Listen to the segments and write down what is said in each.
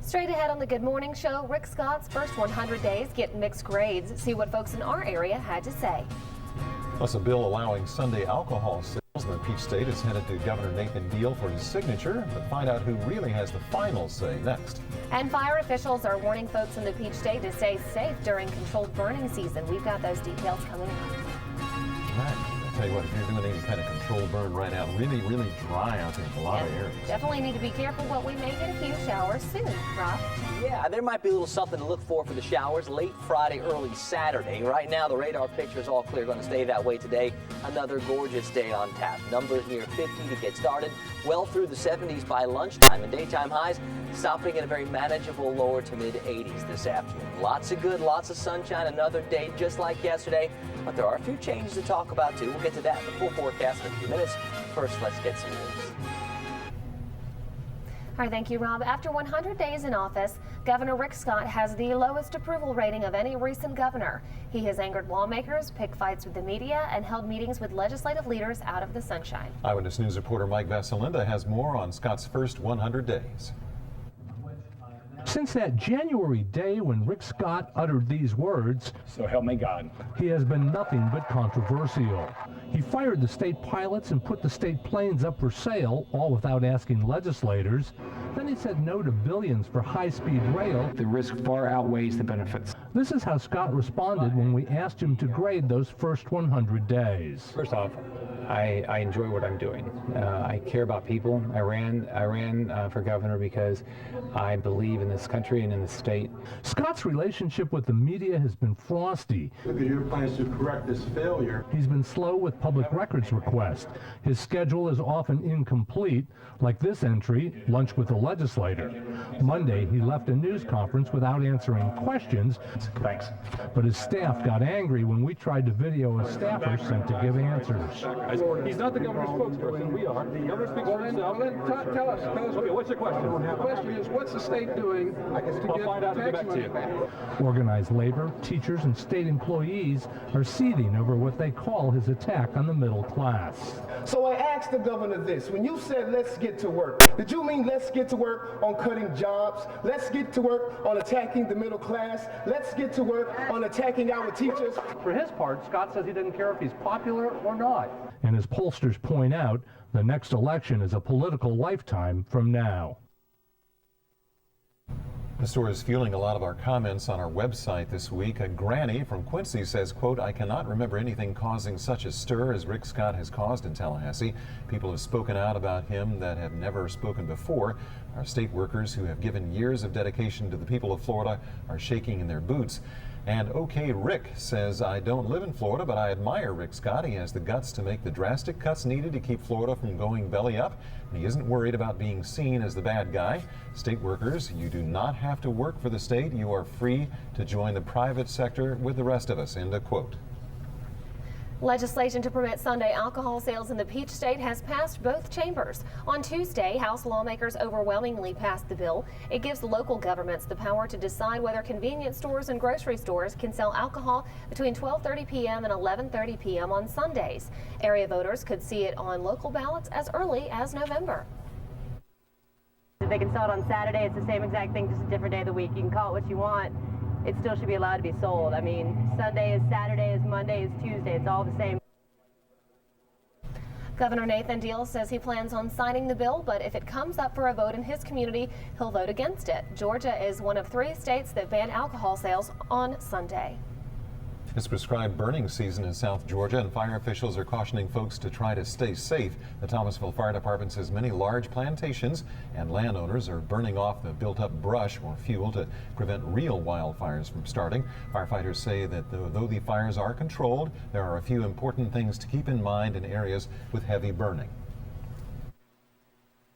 Straight ahead on the Good Morning Show, Rick Scott's first 100 days get mixed grades. See what folks in our area had to say. Plus, a bill allowing Sunday alcohol sales in the Peach State is headed to Governor Nathan Deal for his signature, but find out who really has the final say next. And fire officials are warning folks in the Peach State to stay safe during controlled burning season. We've got those details coming up. All right. I'll tell you what, if you're doing any kind of controlled burn right now, really dry out there in a lot of areas. Definitely need to be careful, but we may get a few showers soon, Rob. Yeah, there might be a little something to look for the showers late Friday, early Saturday. Right now, the radar picture is all clear. Going to stay that way today. Another gorgeous day on tap. Numbers near 50 to get started. Well through the 70s by lunchtime, and daytime highs stopping at a very manageable lower to mid 80s this afternoon. Lots of good, lots of sunshine. Another day just like yesterday, but there are a few changes to talk about too. We'll get to that in the full forecast in a few minutes. First, let's get some news. All right, thank you, Rob. After 100 days in office, Governor Rick Scott has the lowest approval rating of any recent governor. He has angered lawmakers, picked fights with the media, and held meetings with legislative leaders out of the sunshine. Eyewitness News reporter Mike Vassalinda has more on Scott's first 100 days. Since that January day when Rick Scott uttered these words, "So help me God," he has been nothing but controversial. He fired the state pilots and put the state planes up for sale, all without asking legislators. Then he said no to billions for high-speed rail. The risk far outweighs the benefits. This is how Scott responded when we asked him to grade those first 100 days. First off, I enjoy what I'm doing. I care about people. I ran for governor because I believe in this country and in the state. Scott's relationship with the media has been frosty. Look at your plans to correct this failure. He's been slow with public records requests. His schedule is often incomplete, like this entry, lunch with the legislator. Monday, he left a news conference without answering questions. Thanks. But his staff got angry when we tried to video a staffer sent to give answers. He's not the governor's spokesperson. We are. The governor speaks for himself. Tell us. Okay, what's your question? The question is, what's the state doing to I'll find out and get back to you. Organized labor, teachers, and state employees are seething over what they call his attack on the middle class. So I asked the governor this. When you said let's get to work, did you mean let's get to work on cutting jobs? Let's get to work on attacking the middle class? Let's get to work on attacking our teachers? For his part, Scott says he doesn't care if he's popular or not. And as pollsters point out, the next election is a political lifetime from now. The story is fueling a lot of our comments on our website this week. A granny from Quincy says, quote, "I cannot remember anything causing such a stir as Rick Scott has caused in Tallahassee. People have spoken out about him that have never spoken before. Our state workers who have given years of dedication to the people of Florida are shaking in their boots." And OK Rick says, "I don't live in Florida, but I admire Rick Scott. He has the guts to make the drastic cuts needed to keep Florida from going belly up. And he isn't worried about being seen as the bad guy. State workers, you do not have to work for the state. You are free to join the private sector with the rest of us." End of quote. Legislation to permit Sunday alcohol sales in the Peach State has passed both chambers. On Tuesday, House lawmakers overwhelmingly passed the bill. It gives local governments the power to decide whether convenience stores and grocery stores can sell alcohol between 12:30 p.m. and 11:30 p.m. on Sundays. Area voters could see it on local ballots as early as November. They can sell it on Saturday. It's the same exact thing, just a different day of the week. You can call it what you want. It still should be allowed to be sold. I mean, Sunday is Saturday is Monday is Tuesday. It's all the same. Governor Nathan Deal says he plans on signing the bill, but if it comes up for a vote in his community, he'll vote against it. Georgia is one of 3 states that ban alcohol sales on Sunday. It's prescribed burning season in South Georgia, and fire officials are cautioning folks to try to stay safe. The Thomasville Fire Department says many large plantations and landowners are burning off the built-up brush or fuel to prevent real wildfires from starting. Firefighters say that though the fires are controlled, there are a few important things to keep in mind in areas with heavy burning.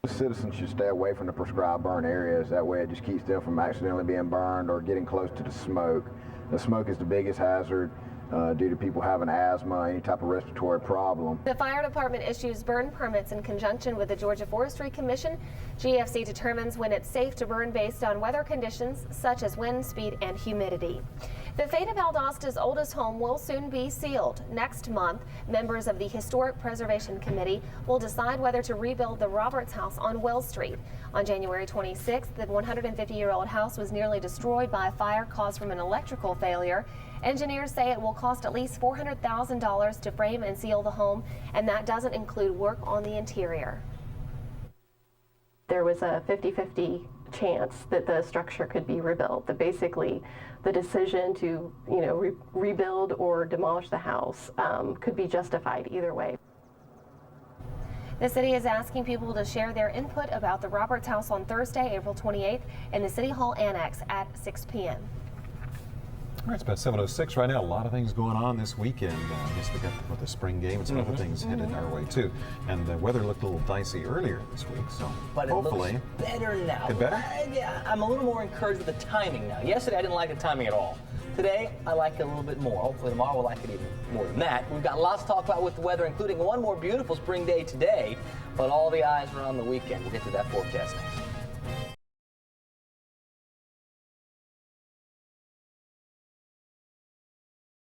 Citizens should stay away from the prescribed burn areas. That way it just keeps them from accidentally being burned or getting close to the smoke. The smoke is the biggest hazard. due to people having asthma, any type of respiratory problem. The fire department issues burn permits in conjunction with the Georgia Forestry Commission. GFC determines when it's safe to burn based on weather conditions such as wind speed and humidity. The fate of Valdosta's oldest home will soon be sealed. Next month, members of the Historic Preservation Committee will decide whether to rebuild the Roberts house on Wells Street. On January 26th, the 150-year-old house was nearly destroyed by a fire caused from an electrical failure. Engineers say it will cost at least $400,000 to frame and seal the home, and that doesn't include work on the interior. There was a 50-50 chance that the structure could be rebuilt. That basically the decision to, rebuild or demolish the house could be justified either way. The city is asking people to share their input about the Roberts house on Thursday, April 28th in the City Hall Annex at 6 p.m. All right, it's about 7:06 right now. A lot of things going on this weekend. I guess we got the spring game and some other things headed our way too. And the weather looked a little dicey earlier this week, so but hopefully it looks better now. Get better? Yeah, I'm a little more encouraged with the timing now. Yesterday I didn't like the timing at all. Today I like it a little bit more. Hopefully tomorrow we'll like it even more than that. We've got lots to talk about with the weather, including one more beautiful spring day today, but all the eyes are on the weekend. We'll get to that forecast next.